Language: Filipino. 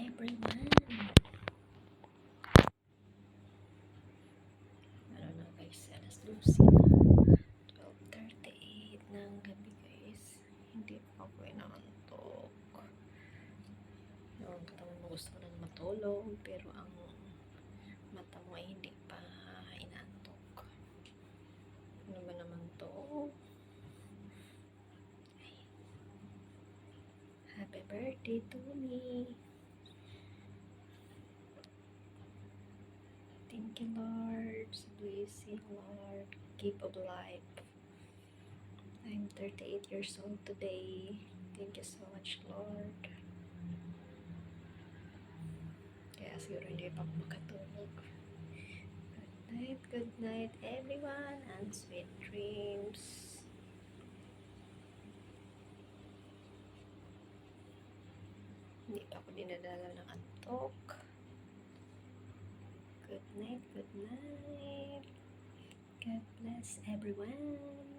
everyone! Ano na guys, alas 12 na. 12:38 ng gabi guys. Hindi pa ako inaantok. Yung katawan mo gusto ko na matulog, pero ang mata mo ay hindi pa inaantok. Ano ba naman to? Happy birthday to me! Thank you, Lord. Blessing, Lord. Keep of life. I'm 38 years old today. Thank you so much, Lord. Kaya siguro hindi pa ako makatulog. Good night, everyone, and sweet dreams. Hindi pa ako dinadala ng antok. Good night, good night. God bless everyone.